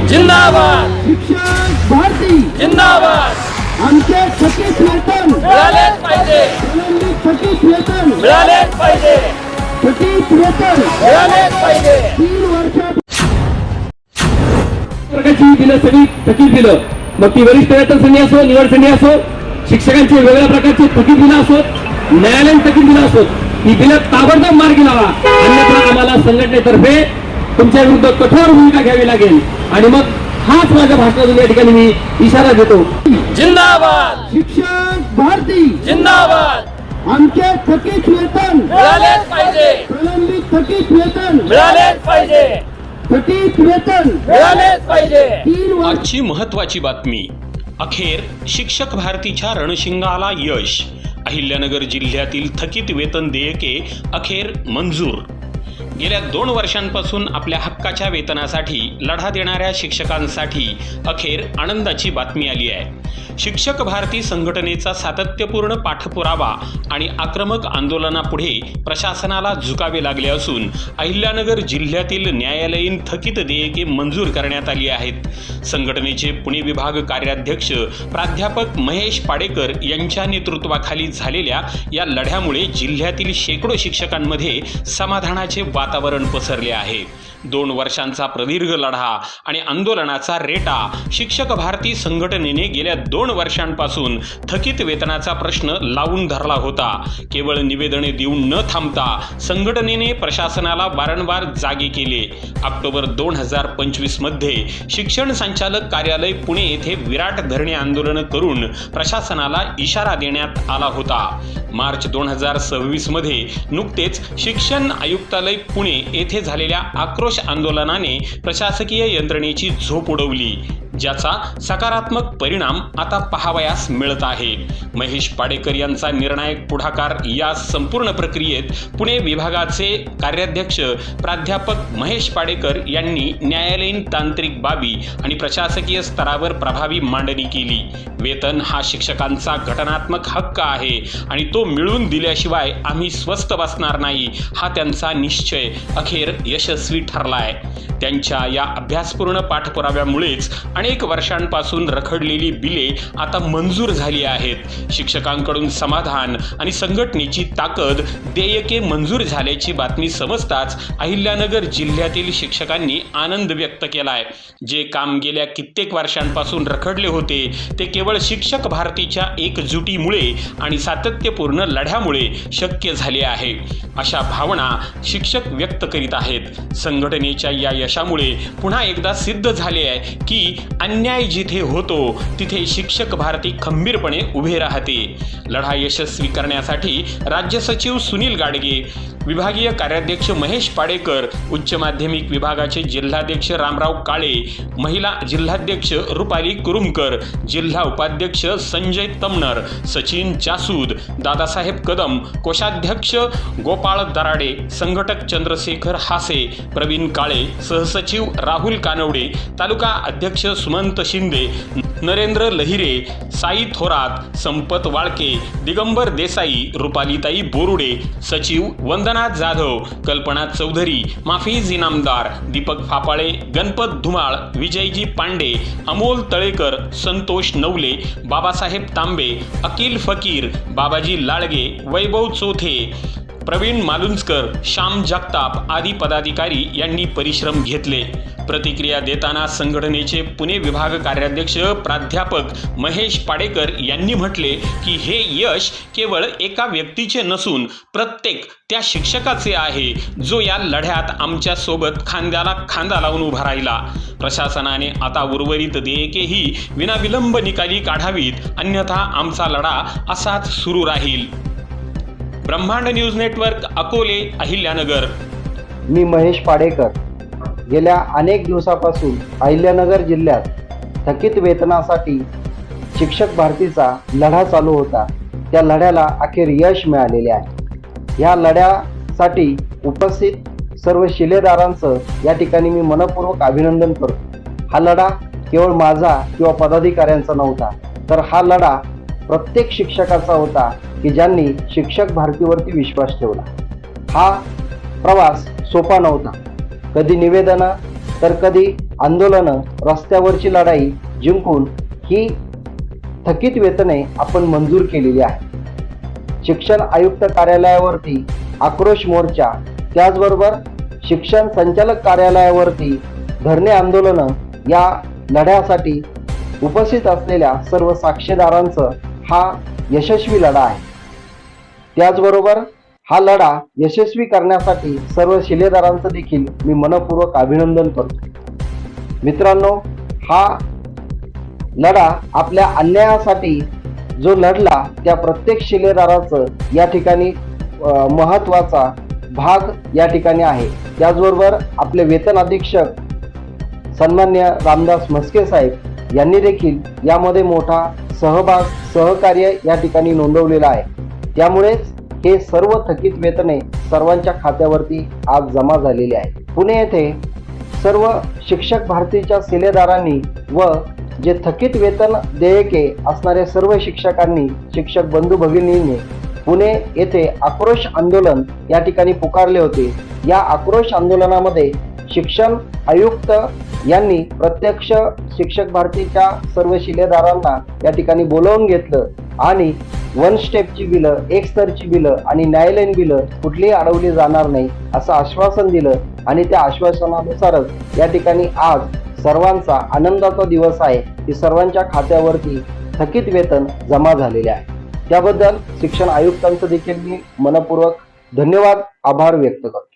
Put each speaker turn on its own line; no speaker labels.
जिंदाबाद
शिक्षक भारती
जिंदाबाद
आमचे थकीत वेतन
मिळालेच पाहिजे
प्रलंबित थकीत वेतन
मिळालेच पाहिजे
थकीत वेतन
मिळालेच पाहिजे
3 वर्षात
प्रकारची बिलं सगळी थकीत बिलं, मग ती वरिष्ठ वेतन संधी असो, निवड संधी असो, शिक्षकांची वेगवेगळ्या प्रकारची थकीत बिलं असोत, न्यायालयीन थकीत बिलं असोत, ही बिलं ताबडतोब मार्गी लावा. अन्यथा आम्हाला संघटनेतर्फे तुमच्या विरुद्ध कठोर भूमिका घ्यावी लागेल. आणि मग हाच माझ्या भाषणातून या ठिकाणी मी इशारा देतो.
जिंदाबाद
शिक्षक भारती
जिंदाबाद
आमचे थकीत वेतन
मिळालेच पाहिजे
प्रलंबित थकीत वेतन
मिळालेच पाहिजे
थकीत वेतन
मिळालेच पाहिजे
3 वर्ष
आजची महत्त्वाची बातमी. अखेर शिक्षक भारतीच्या रणशिंगाला यश. अहिल्यानगर जिल्ह्यातील थकीत वेतन देयके अखेर मंजूर. गेल्या 2 वर्षांपासून आपल्या हक्काच्या वेतनासाठी लढा देणाऱ्या शिक्षकांसाठी अखेर आनंदाची बातमी आली आहे. शिक्षक भारती संघटनेचा सातत्यपूर्ण पाठपुरावा आणि आक्रमक आंदोलनापुढे प्रशासनाला झुकावे लागले असून अहिल्यानगर जिल्ह्यातील न्यायालयीन थकीत देयके मंजूर करण्यात आली आहेत. संघटनेचे पुणे विभाग कार्याध्यक्ष प्राध्यापक महेश पाडेकर यांच्या नेतृत्वाखाली झालेल्या या लढ्यामुळे जिल्ह्यातील शेकडो शिक्षकांमध्ये समाधानाचे वातावरण पसरले आहे. 2 वर्षांचा प्रदीर्घ लढा आणि आंदोलनाचा रेटा शिक्षक भारती संघटनेने गेल्या 2 वर्षांपासून थकीत वेतनाचा प्रश्न लावून धरला होता. केवळ निवेदने देऊन न थांबता संघटनेने प्रशासनाला वारंवार जागे केले. ऑक्टोबर 2025 मध्ये शिक्षण संचालक कार्यालय पुणे येथे विराट धरणे आंदोलन करून प्रशासनाला इशारा देण्यात आला होता. मार्च 2026 मध्ये नुकतेच शिक्षण आयुक्तालय पुणे येथे झालेल्या आक्रोश आंदोलनाने प्रशासकीय यंत्रणेची झोप उडवली, ज्याचा सकारात्मक परिणाम आता पाहावयास मिळत आहे. महेश पाडेकर यांचा निर्णायक पुढाकार या संपूर्ण प्रक्रियेत पुणे विभागाचे कार्याध्यक्ष प्राध्यापक महेश पाडेकर यांनी न्यायालयीन तांत्रिक बाबी आणि प्रशासकीय स्तरावर प्रभावी मांडणी केली. वेतन हा शिक्षकांचा घटनात्मक हक्क आहे आणि तो मिळवून दिल्याशिवाय आम्ही स्वस्थ बसणार नाही, हा त्यांचा निश्चय अखेर यशस्वी ठरलाय. त्यांच्या या अभ्यासपूर्ण पाठपुराव्यामुळेच अनेक वर्षांपासून रखडलेली बिले आता मंजूर झाली आहेत. शिक्षकांकडून समाधान आणि संघटनेची ताकद, देयके मंजूर झाल्याची बातमी समजताच अहिल्यानगर जिल्ह्यातील शिक्षकांनी आनंद व्यक्त केलाय. जे काम गेल्या कित्येक वर्षांपासून रखडले होते ते केवळ शिक्षक भारतीच्या एकजुटीमुळे आणि सातत्यपूर्ण लढ्यामुळे शक्य झाले आहे, अशा भावना शिक्षक व्यक्त करीत आहेत. संघटनेच्या या यशामुळे पुन्हा एकदा सिद्ध झाले आहे की अन्याय जिथे होतो तिथे शिक्षक भारती खंबीरपणे उभे राहते. लढा यशस्वी करण्यासाठी राज्य सचिव सुनील गाडगे, विभागीय कार्याध्यक्ष महेश पाडेकर, उच्च माध्यमिक विभागाचे जिल्हाध्यक्ष रामराव काळे, महिला जिल्हाध्यक्ष रुपाली कुरुमकर, जिल्हा उपाध्यक्ष संजय तमनर, सचिन जासूद, दादासाहेब कदम, कोषाध्यक्ष गोपाळ दराडे, संघटक चंद्रशेखर हासे, प्रवीण काळे, सहसचिव राहुल कानवडे, तालुका अध्यक्ष सुमंत शिंदे, नरेंद्र लहिरे, साई थोरात, संपत वाळके, दिगंबर देसाई, रुपालीताई बोरुडे, सचिव वंदना जाधव, कल्पना चौधरी, माफीज इनामदार, दीपक फापाळे, गणपत धुमाळ, विजयजी पांडे, अमोल तळेकर, संतोष नवले, बाबासाहेब तांबे, अकिल फकीर, बाबाजी लाळगे, वैभव चोथे, प्रवीण मालुंजकर, श्याम जगताप आदी पदाधिकारी यांनी परिश्रम घेतले. प्रतिक्रिया देताना संघटनेचे पुणे विभाग कार्याध्यक्ष प्राध्यापक महेश पाडेकर यांनी म्हटले की हे यश केवळ एका व्यक्तीचे नसून प्रत्येक त्या शिक्षकाचे आहे जो या लढ्यात आमच्या सोबत खांद्याला खांदा लावून उभा राहिला. प्रशासनाने आता उर्वरित देयकेही विनाविलंब निकाली काढावीत, अन्यथा आमचा लढा असाच सुरू राहील. ब्रह्मांड न्यूज नेटवर्क, अकोले, अहिल्यानगर.
मी महेश पाडेकर. गेल्या अनेक दिवसापासून अहिल्यानगर जिल्ह्यात थकीत वेतनासाठी शिक्षक भारतीचा लढा चालू होता. त्या लढ्याला अखेर यश मिळालेले आहे. या लढ्यासाठी उपस्थित सर्व शिलेदारांचं या ठिकाणी मी मनपूर्वक अभिनंदन करतो. हा लढा केवळ माझा किंवा पदाधिकाऱ्यांचा नव्हता, तर हा लढा प्रत्येक शिक्षकाचा होता की ज्यांनी शिक्षक भारतीवरती विश्वास ठेवला. हा प्रवास सोपा नव्हता. कधी निवेदनं तर कधी आंदोलनं, रस्त्यावरची लढाई जिंकून ही थकीत वेतने आपण मंजूर केलेली आहे. शिक्षण आयुक्त कार्यालयावरती आक्रोश मोर्चा, त्याचबरोबर शिक्षण संचालक कार्यालयावरती धरणे आंदोलनं या लढ्यासाठी उपस्थित असलेल्या सर्व साक्षीदारांचं हा यशस्वी लढा आहे. त्याचबरोबर हा लढा यशस्वी करण्यासाठी सर्व शिलेदारांचं देखील मी मनपूर्वक अभिनंदन करतो. मित्रांनो, हा लढा आपल्या अन्यायासाठी जो लढला त्या प्रत्येक शिलेदाराचं या ठिकाणी महत्त्वाचा भाग या ठिकाणी आहे. त्याचबरोबर आपले वेतन अधीक्षक सन्मान्य रामदास म्हस्के साहेब यांनी देखील यामध्ये मोठा सहकार्य या ठिकाणी नोंदवलेला आहे. त्यामुळेच हे सर्व थकीत वेतने सर्वांच्या खात्यावरती आज जमा झालेली आहे. पुणे येथे सर्व शिक्षक भारतीच्या शिलेदारांनी व जे थकीत वेतन देयके असणाऱ्या सर्व शिक्षकांनी, शिक्षक बंधू भगिनींनी पुणे येथे आक्रोश आंदोलन या ठिकाणी पुकारले होते. या आक्रोश आंदोलनामध्ये शिक्षण आयुक्त यांनी प्रत्यक्ष शिक्षक भारतीच्या सर्व शिलेदारांना या ठिकाणी बोलावून घेतलं आणि 1 स्टेपची बिलं, 1 स्तरची बिलं आणि न्यायालयीन बिलं कुठलीही अडवली जाणार नाही असं आश्वासन दिलं आणि त्या आश्वासनानुसारच या ठिकाणी आज सर्वांचा आनंदाचा दिवस आहे की सर्वांच्या खात्यावरती थकीत वेतन जमा झालेले आहे. त्याबद्दल शिक्षण आयुक्तांचं देखील मी मनपूर्वक धन्यवाद, आभार व्यक्त करतो.